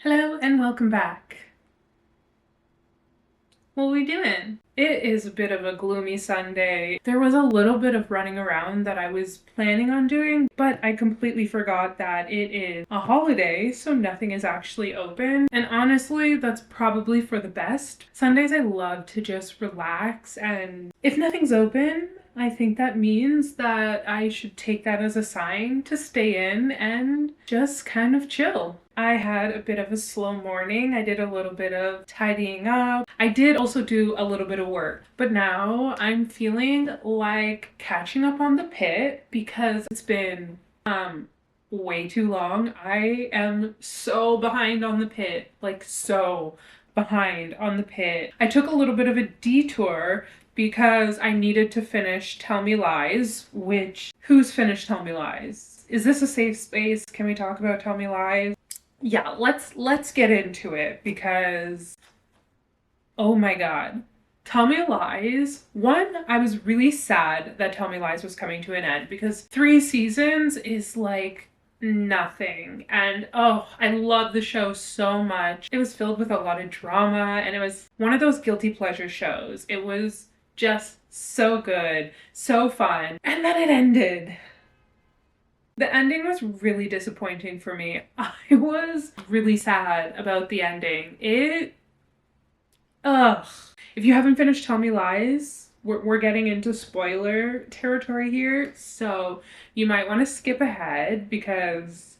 Hello and welcome back. What are we doing? It is a bit of a gloomy Sunday. There was a little bit of running around that I was planning on doing, but I completely forgot that it is a holiday, so nothing is actually open. And honestly, that's probably for the best. Sundays I love to just relax, and if nothing's open, I think that means that I should take that as a sign to stay in and just kind of chill. I had a bit of a slow morning. I did a little bit of tidying up. I did also do a little bit of work, but now I'm feeling like catching up on the pit because it's been way too long. I am so behind on the pit, like so behind on the pit. I took a little bit of a detour because I needed to finish Tell Me Lies, which, who's finished Tell Me Lies? Is this a safe space? Can we talk about Tell Me Lies? Yeah, let's get into it because oh my god. Tell Me Lies. One, I was really sad that Tell Me Lies was coming to an end because 3 seasons is like nothing. And oh, I love the show so much. It was filled with a lot of drama and it was one of those guilty pleasure shows. It was just so good, so fun. And then it ended. The ending was really disappointing for me. I was really sad about the ending. Ugh. If you haven't finished Tell Me Lies, we're getting into spoiler territory here, so you might want to skip ahead because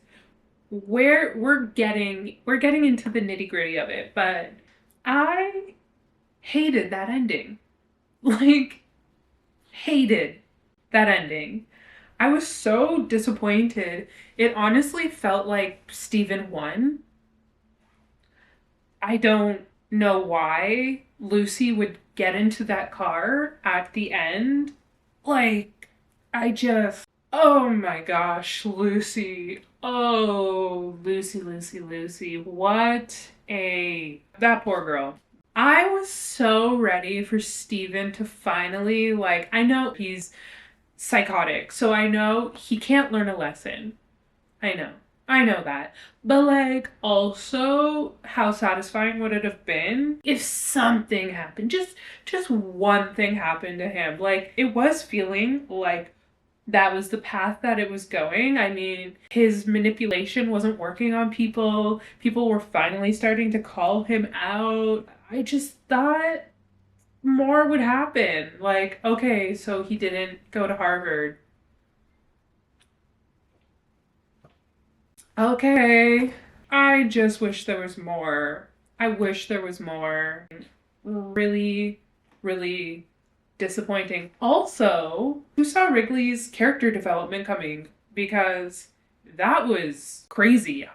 we're getting into the nitty-gritty of it, but I hated that ending. Like, hated that ending. I was so disappointed. It honestly felt like Steven won. I don't know why Lucy would get into that car at the end. Like, oh my gosh, Lucy. Oh, Lucy, Lucy, Lucy. That poor girl. I was so ready for Steven to finally, like, I know he's psychotic, so I know he can't learn a lesson. I know. I know that. But like also how satisfying would it have been if something happened? Just one thing happened to him. Like it was feeling like that was the path that it was going. I mean, his manipulation wasn't working on people. People were finally starting to call him out. I just thought more would happen. Like, okay, so he didn't go to Harvard. Okay. I just wish there was more. I wish there was more. Really, really disappointing. Also, who saw Wrigley's character development coming? Because that was crazy.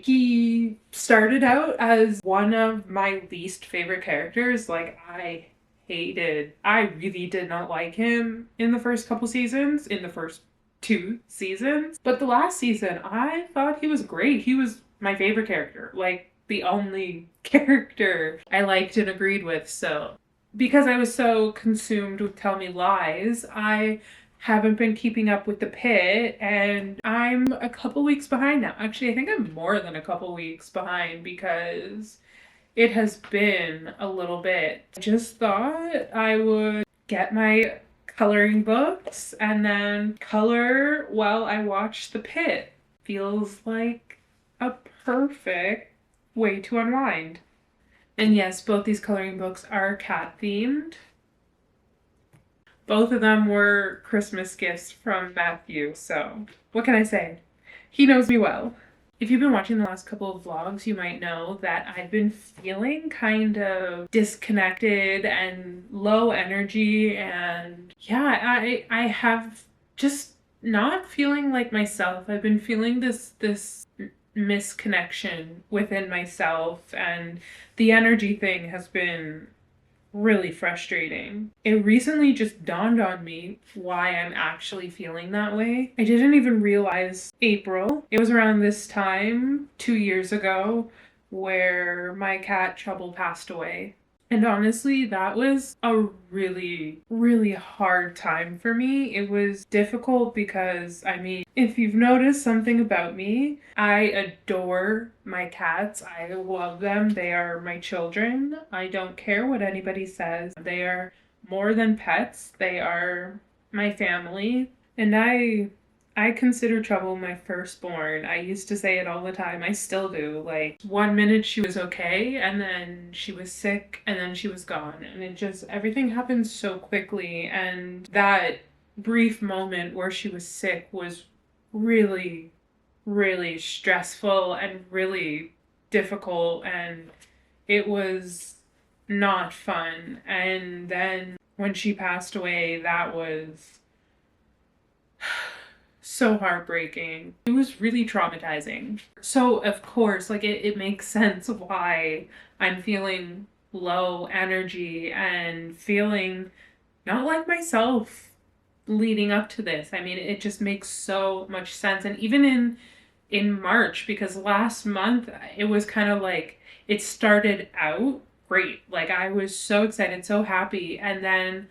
He started out as one of my least favorite characters. Like I really did not like him in the first couple seasons, in the first 2 seasons. But the last season, I thought he was great. He was my favorite character, like the only character I liked and agreed with. So, because I was so consumed with Tell Me Lies, I haven't been keeping up with the pit and I'm a couple weeks behind now. Actually, I think I'm more than a couple weeks behind because it has been a little bit. I just thought I would get my coloring books and then color while I watch the pit. Feels like a perfect way to unwind. And yes, both these coloring books are cat themed. Both of them were Christmas gifts from Matthew, so what can I say? He knows me well. If you've been watching the last couple of vlogs, you might know that I've been feeling kind of disconnected and low energy, and yeah, I have just not feeling like myself. I've been feeling this misconnection within myself, and the energy thing has been really frustrating. It recently just dawned on me why I'm actually feeling that way. I didn't even realize April. It was around this time 2 years ago where my cat Trouble passed away. And honestly, that was a really, really hard time for me. It was difficult because, I mean, if you've noticed something about me, I adore my cats. I love them. They are my children. I don't care what anybody says. They are more than pets. They are my family. And I consider Trouble my firstborn. I used to say it all the time. I still do. Like, 1 minute she was okay, and then she was sick, and then she was gone. And it just, everything happened so quickly. And that brief moment where she was sick was really, really stressful and really difficult. And it was not fun. And then when she passed away, that was so heartbreaking. It was really traumatizing. So of course, like it makes sense why I'm feeling low energy and feeling not like myself leading up to this. I mean, it just makes so much sense. And even in March, because last month it was kind of like it started out great. Like I was so excited, so happy, and then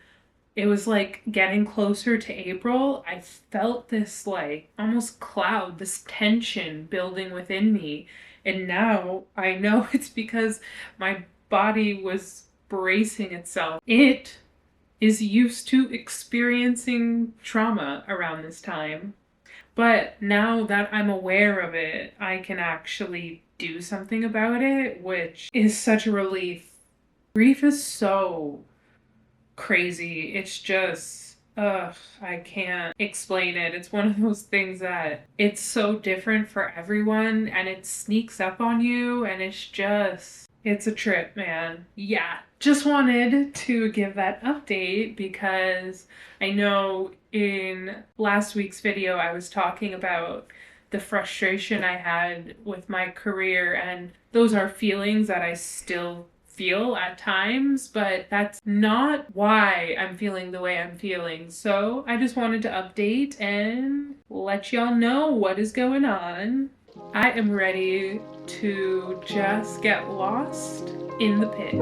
it was like getting closer to April, I felt this like almost cloud, this tension building within me. And now I know it's because my body was bracing itself. It is used to experiencing trauma around this time. But now that I'm aware of it, I can actually do something about it, which is such a relief. Grief is so crazy. It's just, I can't explain it. It's one of those things that it's so different for everyone and it sneaks up on you, and it's a trip, man. Yeah, just wanted to give that update because I know in last week's video I was talking about the frustration I had with my career, and those are feelings that I still feel at times, but that's not why I'm feeling the way I'm feeling. So I just wanted to update and let y'all know what is going on. I am ready to just get lost in the pit.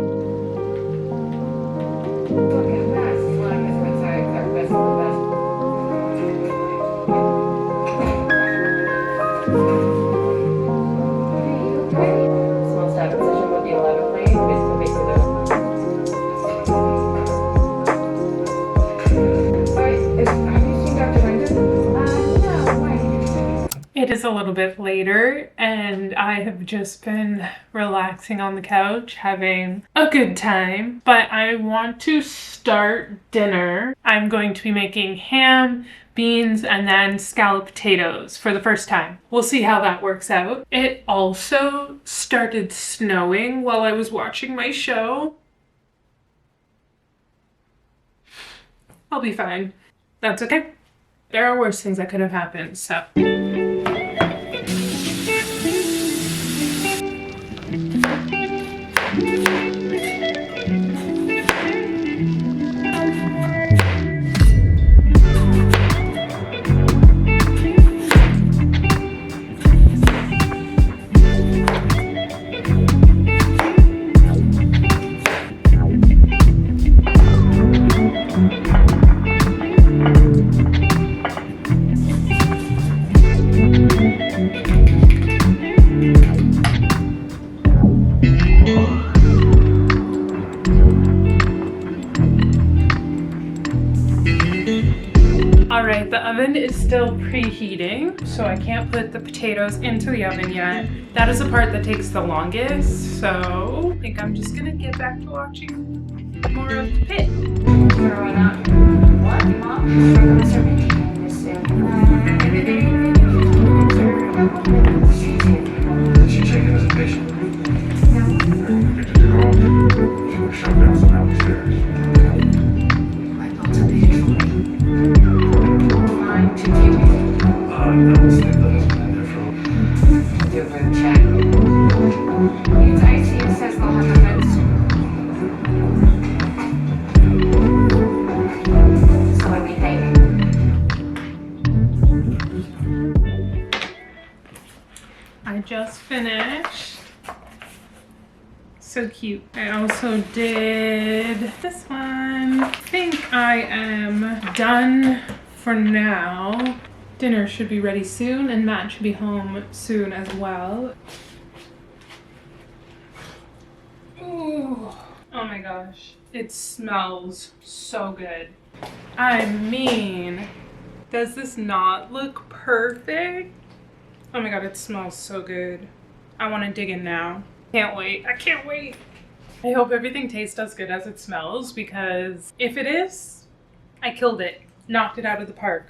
It is a little bit later and I have just been relaxing on the couch having a good time, but I want to start dinner. I'm going to be making ham, beans, and then scalloped potatoes for the first time. We'll see how that works out. It also started snowing while I was watching my show. I'll be fine. That's okay. There are worse things that could have happened, so. oven is still preheating, so I can't put the potatoes into the oven yet. That is the part that takes the longest, so I think I'm just gonna get back to watching more of the pit. Is she checking as a patient? No. Did you call? She was shut down some downstairs. That was the husband in there for. Do a check. It's ICU says they'll have the bed soon. So what do you think? I just finished. So cute. I also did this one. I think I am done for now. Dinner should be ready soon, and Matt should be home soon as well. Ooh. Oh my gosh. It smells so good. I mean, does this not look perfect? Oh my god, it smells so good. I want to dig in now. Can't wait. I can't wait. I hope everything tastes as good as it smells, because if it is, I killed it. Knocked it out of the park.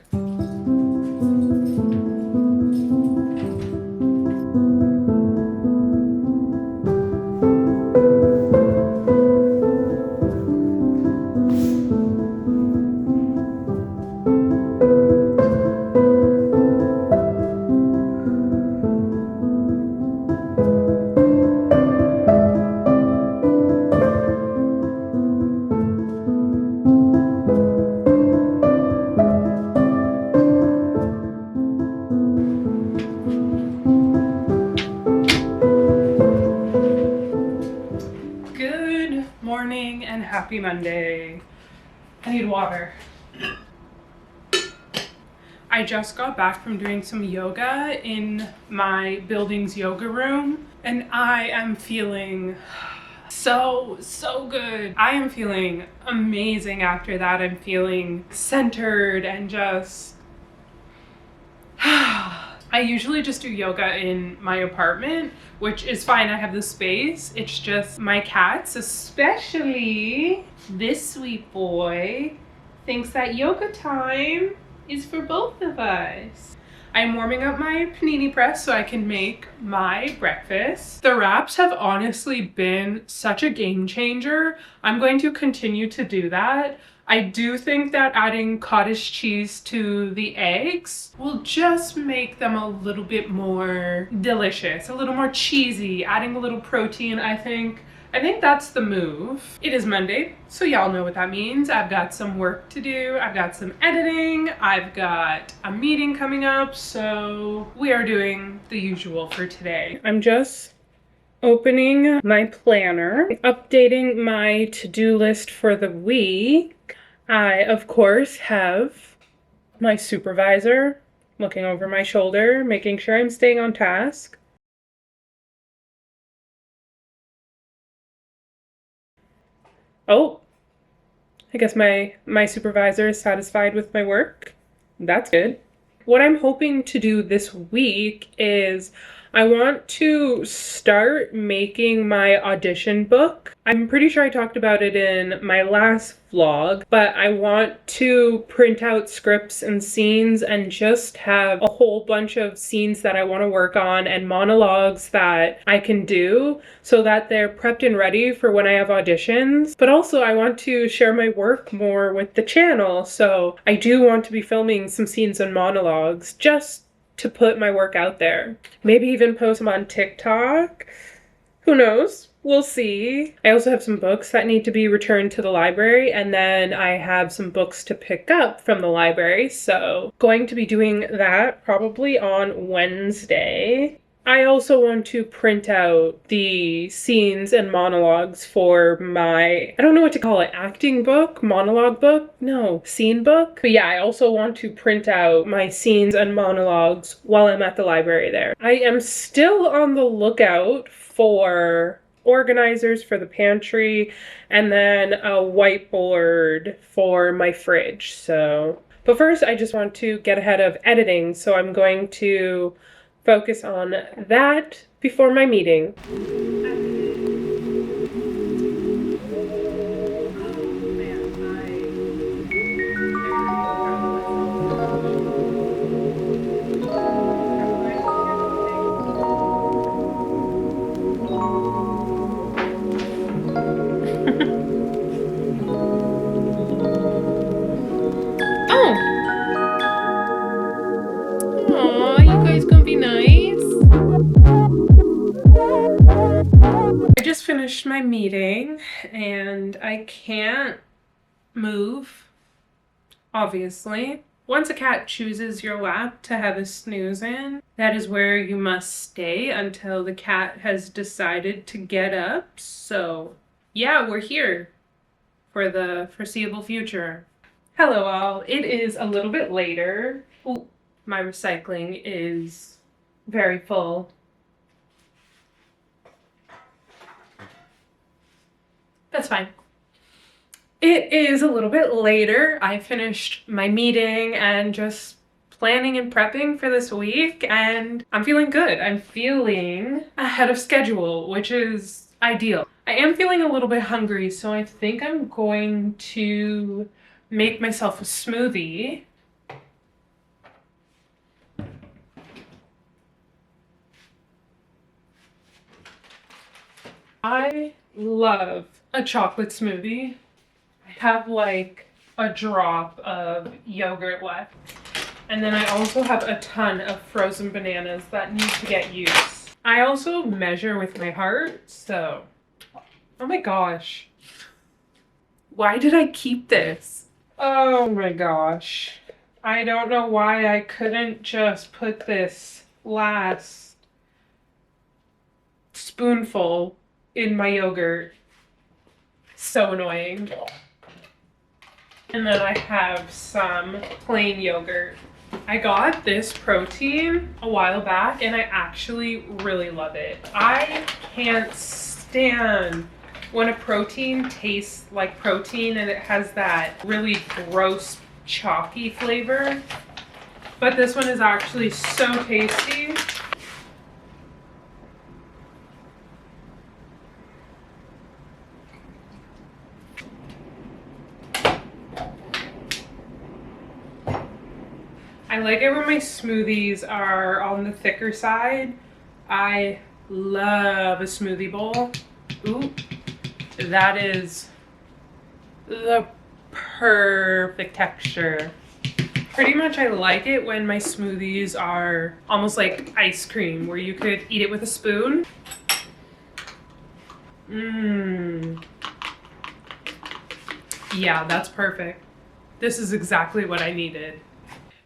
And happy Monday. I need water. I just got back from doing some yoga in my building's yoga room, and I am feeling so good. I am feeling amazing after that. I'm feeling centered and just I usually just do yoga in my apartment, which is fine. I have the space. It's just my cats, especially this sweet boy, thinks that yoga time is for both of us. I'm warming up my panini press so I can make my breakfast. The wraps have honestly been such a game changer. I'm going to continue to do that. I do think that adding cottage cheese to the eggs will just make them a little bit more delicious, a little more cheesy, adding a little protein, I think. I think that's the move. It is Monday, so y'all know what that means. I've got some work to do. I've got some editing. I've got a meeting coming up, so we are doing the usual for today. I'm just opening my planner, updating my to-do list for the week. I, of course, have my supervisor looking over my shoulder, making sure I'm staying on task. Oh, I guess my supervisor is satisfied with my work. That's good. What I'm hoping to do this week is I want to start making my audition book. I'm pretty sure I talked about it in my last vlog, but I want to print out scripts and scenes and just have a whole bunch of scenes that I want to work on and monologues that I can do so that they're prepped and ready for when I have auditions. But also I want to share my work more with the channel, so I do want to be filming some scenes and monologues just to put my work out there. Maybe even post them on TikTok. Who knows? We'll see. I also have some books that need to be returned to the library, and then I have some books to pick up from the library, so going to be doing that probably on Wednesday. I also want to print out the scenes and monologues for my, I don't know what to call it, acting book, monologue book, no, scene book. But yeah, I also want to print out my scenes and monologues while I'm at the library there. I am still on the lookout for organizers for the pantry and then a whiteboard for my fridge. So But first, I just want to get ahead of editing, so I'm going to focus on that before my meeting. Aw, you guys gonna be nice? I just finished my meeting and I can't move, obviously. Once a cat chooses your lap to have a snooze in, that is where you must stay until the cat has decided to get up. So, yeah, we're here for the foreseeable future. Hello all, it is a little bit later. Ooh, my recycling is very full. That's fine. It is a little bit later. I finished my meeting and just planning and prepping for this week, and I'm feeling good. I'm feeling ahead of schedule, which is ideal. I am feeling a little bit hungry, so I think I'm going to make myself a smoothie. I love a chocolate smoothie. I have like a drop of yogurt left. And then I also have a ton of frozen bananas that need to get used. I also measure with my heart, so... Oh my gosh. Why did I keep this? Oh my gosh. I don't know why I couldn't just put this last spoonful in my yogurt. So annoying. And then I have some plain yogurt. I got this protein a while back and I actually really love it. I can't stand when a protein tastes like protein and it has that really gross chalky flavor. But this one is actually so tasty. I like it when my smoothies are on the thicker side. I love a smoothie bowl. Ooh, that is the perfect texture. Pretty much I like it when my smoothies are almost like ice cream, where you could eat it with a spoon. Yeah, that's perfect. This is exactly what I needed.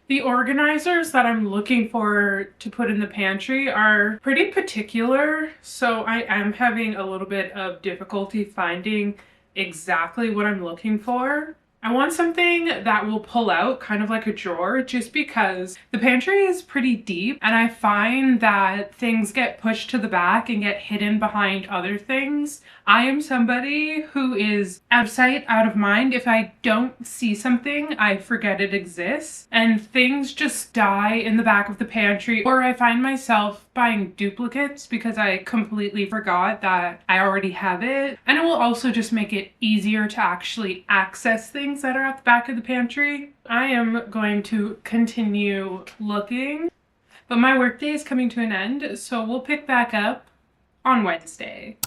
The organizers that I'm looking for to put in the pantry are pretty particular, so I am having a little bit of difficulty finding exactly what I'm looking for. I want something that will pull out kind of like a drawer, just because the pantry is pretty deep and I find that things get pushed to the back and get hidden behind other things. I am somebody who is out of sight, out of mind. If I don't see something, I forget it exists and things just die in the back of the pantry, or I find myself buying duplicates because I completely forgot that I already have it. And it will also just make it easier to actually access things that are at the back of the pantry. I am going to continue looking, but my workday is coming to an end, so we'll pick back up on Wednesday.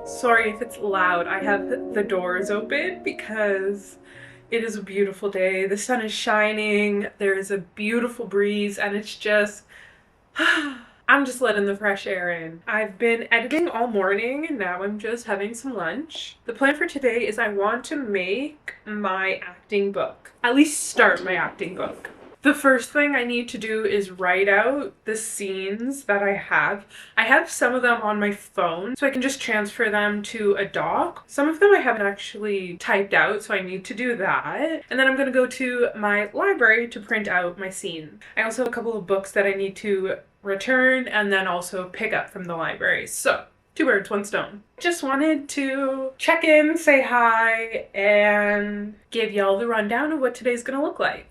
Sorry if it's loud. I have the doors open because it is a beautiful day. The sun is shining. There is a beautiful breeze and it's just... I'm just letting the fresh air in. I've been editing all morning and now I'm just having some lunch. The plan for today is I want to make my acting book. At least start my acting book. The first thing I need to do is write out the scenes that I have. I have some of them on my phone, so I can just transfer them to a doc. Some of them I haven't actually typed out, so I need to do that. And then I'm gonna go to my library to print out my scene. I also have a couple of books that I need to return and then also pick up from the library. So, Two birds, one stone. Just wanted to check in, say hi, and give y'all the rundown of what today's gonna look like.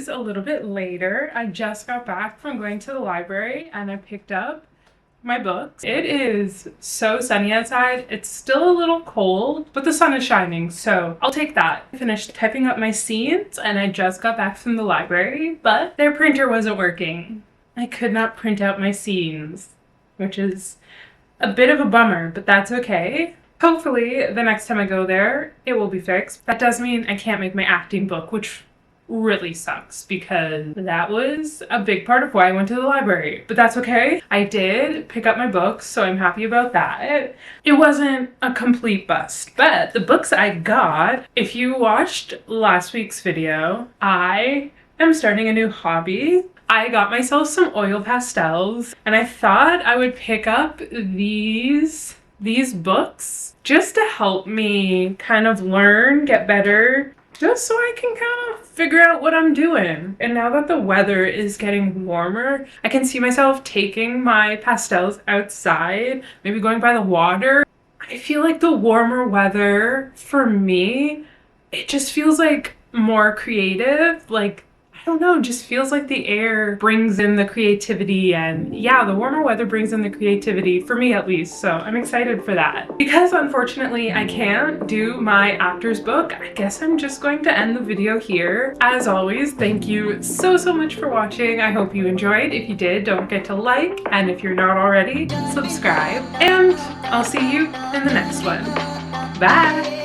A little bit later. I just got back from going to the library and I picked up my books. It is so sunny outside. It's still a little cold, but the sun is shining, so I'll take that. I finished typing up my scenes and I just got back from the library, but their printer wasn't working. I could not print out my scenes, which is a bit of a bummer, but that's okay. Hopefully the next time I go there, it will be fixed. That does mean I can't make my acting book, which really sucks because that was a big part of why I went to the library. But that's okay. I did pick up my books, so I'm happy about that. It wasn't a complete bust, but the books I got, if you watched last week's video, I am starting a new hobby. I got myself some oil pastels and I thought I would pick up these books just to help me kind of learn, get better, just so I can kind of figure out what I'm doing. And now that the weather is getting warmer, I can see myself taking my pastels outside, maybe going by the water. I feel like the warmer weather, for me, it just feels like more creative. Like, I don't know, just feels like the air brings in the creativity, and yeah, the warmer weather brings in the creativity, for me at least, so I'm excited for that. Because unfortunately I can't do my actor's book, I guess I'm just going to end the video here. As always, thank you so much for watching. I hope you enjoyed. If you did, don't forget to like, and if you're not already, subscribe, and I'll see you in the next one. Bye!